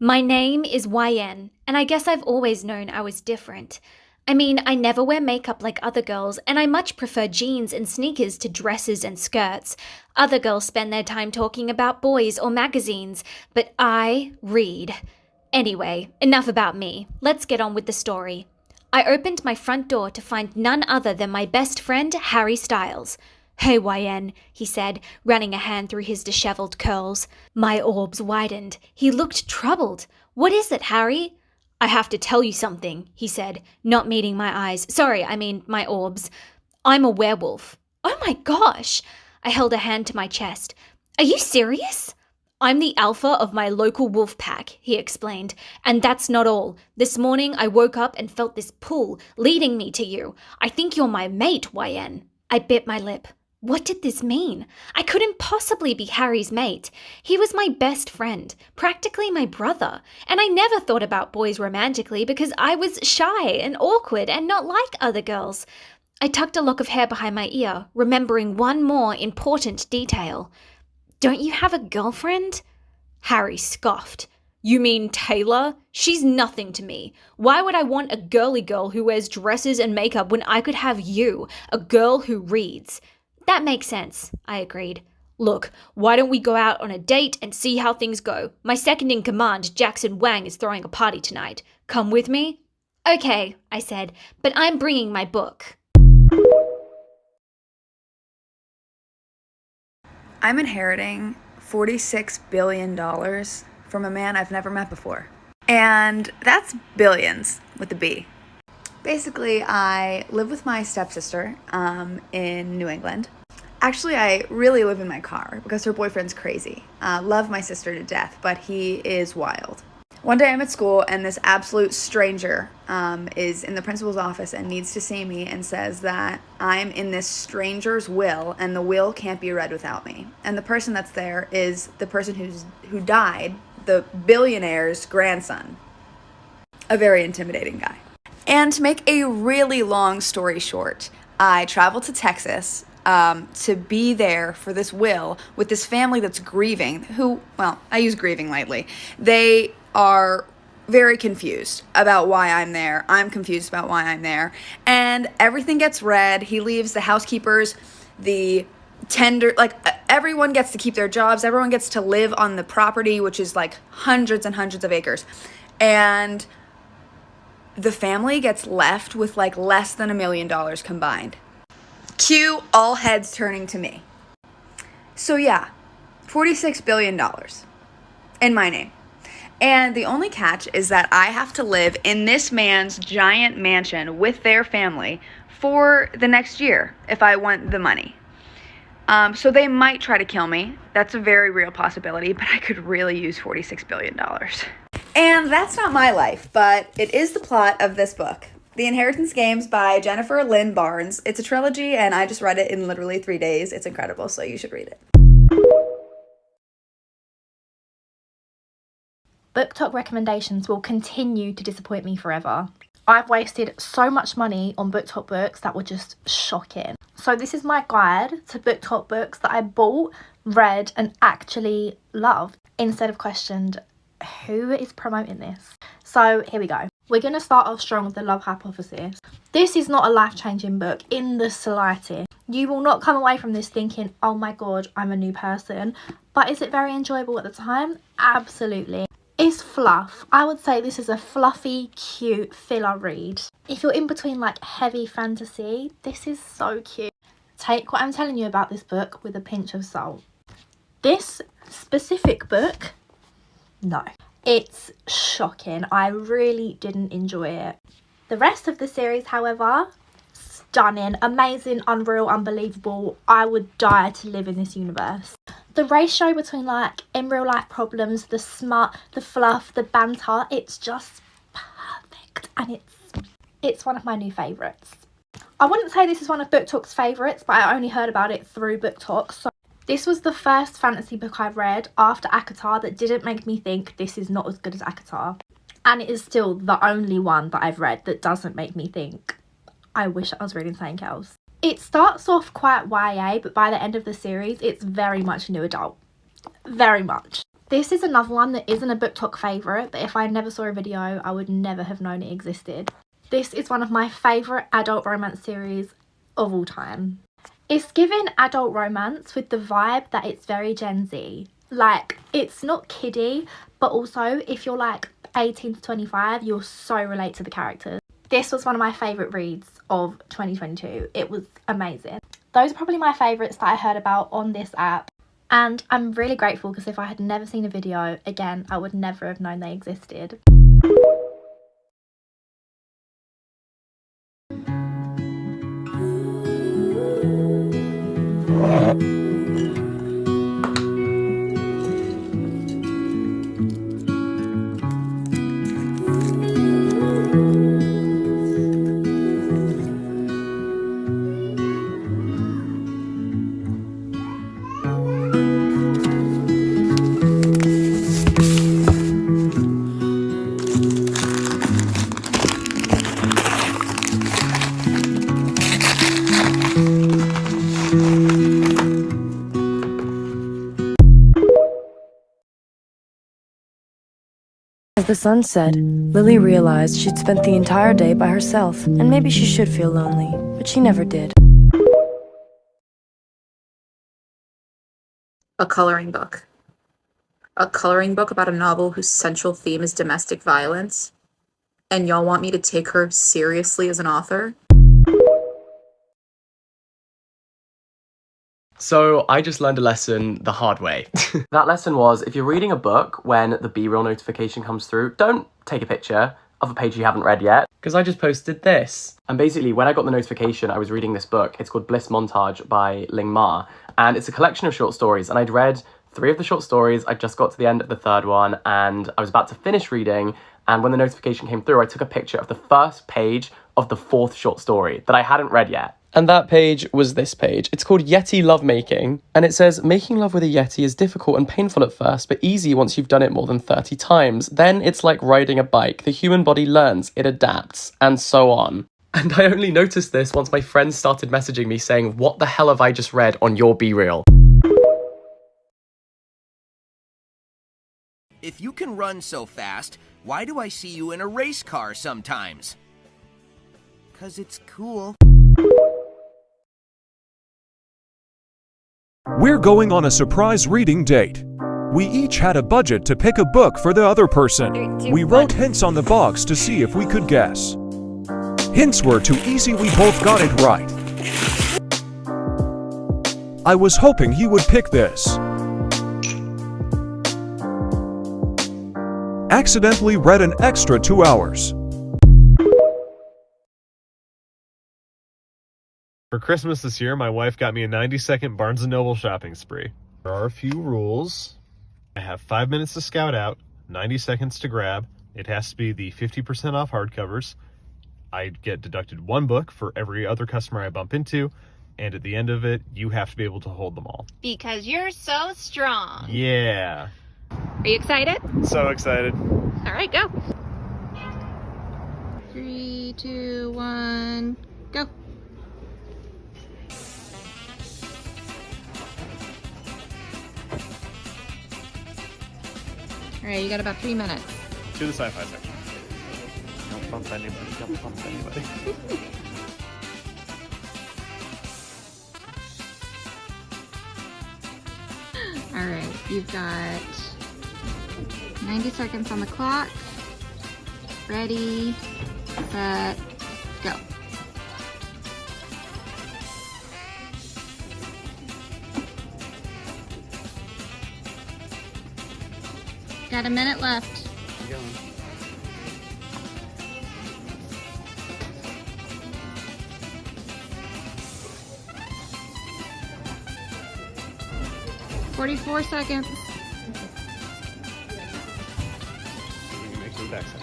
My name is YN, and I guess I've always known I was different. I mean, I never wear makeup like other girls, and I much prefer jeans and sneakers to dresses and skirts. Other girls spend their time talking about boys or magazines, but I read. Anyway, enough about me. Let's get on with the story. I opened my front door to find none other than my best friend, Harry Styles. "Hey, YN," he said, running a hand through his disheveled curls. My orbs widened. He looked troubled. "What is it, Harry?" "I have to tell you something," he said, not meeting my eyes. Sorry, I mean my orbs. "I'm a werewolf." "Oh my gosh!" I held a hand to my chest. "Are you serious?" "I'm the alpha of my local wolf pack," he explained. "And that's not all. This morning I woke up and felt this pull leading me to you. I think you're my mate, YN." I bit my lip. What did this mean? I couldn't possibly be Harry's mate. He was my best friend, practically my brother, and I never thought about boys romantically because I was shy and awkward and not like other girls. I tucked a lock of hair behind my ear, remembering one more important detail. "Don't you have a girlfriend?" Harry scoffed. "You mean Taylor? She's nothing to me. Why would I want a girly girl who wears dresses and makeup when I could have you, a girl who reads?" "That makes sense," I agreed. "Look, why don't we go out on a date and see how things go? My second in command, Jackson Wang, is throwing a party tonight. Come with me?" "Okay," I said, "but I'm bringing my book." I'm inheriting $46 billion from a man I've never met before. And that's billions with a B. Basically, I live with my stepsister in New England. Actually, I really live in my car because her boyfriend's crazy. Love my sister to death, but he is wild. One day I'm at school and this absolute stranger is in the principal's office and needs to see me and says that I'm in this stranger's will and the will can't be read without me. And the person that's there is the person who died, the billionaire's grandson. A very intimidating guy. And to make a really long story short, I traveled to Texas to be there for this will with this family that's grieving, who, well, I use grieving lightly. They are very confused about why I'm there. I'm confused about why I'm there. And everything gets read. He leaves the housekeepers, the tender, like everyone gets to keep their jobs. Everyone gets to live on the property, which is like hundreds and hundreds of acres. And the family gets left with like less than $1 million combined. Cue all heads turning to me. So yeah, $46 billion in my name. And the only catch is that I have to live in this man's giant mansion with their family for the next year if I want the money. So they might try to kill me. That's a very real possibility, but I could really use $46 billion. And that's not my life, but it is the plot of this book. The Inheritance Games by Jennifer Lynn Barnes. It's a trilogy, and I just read it in literally 3 days. It's incredible, so you should read it. BookTok recommendations will continue to disappoint me forever. I've wasted so much money on BookTok books that were just shocking. So this is my guide to BookTok books that I bought, read, and actually loved, instead of questioned, who is promoting this? So here we go. We're going to start off strong with The Love Hypothesis. This is not a life-changing book in the slightest. You will not come away from this thinking, oh my god, I'm a new person. But is it very enjoyable at the time? Absolutely. It's fluff. I would say this is a fluffy, cute filler read. If you're in between like heavy fantasy, this is so cute. Take what I'm telling you about this book with a pinch of salt. This specific book, no. It's shocking. I really didn't enjoy it. The rest of the series, however, stunning, amazing, unreal, unbelievable. I would die to live in this universe. The ratio between like in real life problems, the smut, the fluff, the banter, it's just perfect, and it's one of my new favourites. I wouldn't say this is one of BookTok's favourites, but I only heard about it through BookTok. So this was the first fantasy book I've read after ACOTAR that didn't make me think this is not as good as ACOTAR. And it is still the only one that I've read that doesn't make me think, I wish I was reading something else. It starts off quite YA, but by the end of the series, it's very much new adult. Very much. This is another one that isn't a BookTok favourite, but if I never saw a video, I would never have known it existed. This is one of my favourite adult romance series of all time. It's given adult romance with the vibe that it's very Gen Z. Like, it's not kiddie, but also if you're like 18 to 25, you'll so relate to the characters. This was one of my favourite reads of 2022. It was amazing. Those are probably my favourites that I heard about on this app. And I'm really grateful because if I had never seen a video, again, I would never have known they existed. As the sun set, Lily realized she'd spent the entire day by herself, and maybe she should feel lonely, but she never did. A coloring book. A coloring book about a novel whose central theme is domestic violence. And y'all want me to take her seriously as an author? So I just learned a lesson the hard way. That lesson was, if you're reading a book when the BeReal notification comes through, don't take a picture of a page you haven't read yet, because I just posted this. And basically, when I got the notification, I was reading this book. It's called Bliss Montage by Ling Ma, and it's a collection of short stories. And I'd read 3 of the short stories. I just got to the end of the 3rd one, and I was about to finish reading. And when the notification came through, I took a picture of the first page of the 4th short story that I hadn't read yet. And that page was this page. It's called Yeti Lovemaking, and it says, making love with a Yeti is difficult and painful at first, but easy once you've done it more than 30 times. Then it's like riding a bike. The human body learns, it adapts, and so on. And I only noticed this once my friends started messaging me saying, what the hell have I just read on your BeReal? If you can run so fast, why do I see you in a race car sometimes? 'Cause it's cool. We're going on a surprise reading date. We each had a budget to pick a book for the other person. We wrote hints on the box to see if we could guess. Hints were too easy, we both got it right. I was hoping he would pick this. Accidentally read an extra 2 hours. For Christmas this year, my wife got me a 90-second Barnes & Noble shopping spree. There are a few rules. I have 5 minutes to scout out, 90 seconds to grab. It has to be the 50% off hardcovers. I get deducted 1 book for every other customer I bump into, and at the end of it, you have to be able to hold them all. Because you're so strong. Yeah. Are you excited? So excited. All right, go. 3, 2, 1, go. All right, you got about 3 minutes. To the sci-fi section. Don't bump anybody. Don't bump anybody. All right, you've got 90 seconds on the clock. Ready, set, go. Got a minute left. Keep going. $44 seconds. We can make the back section.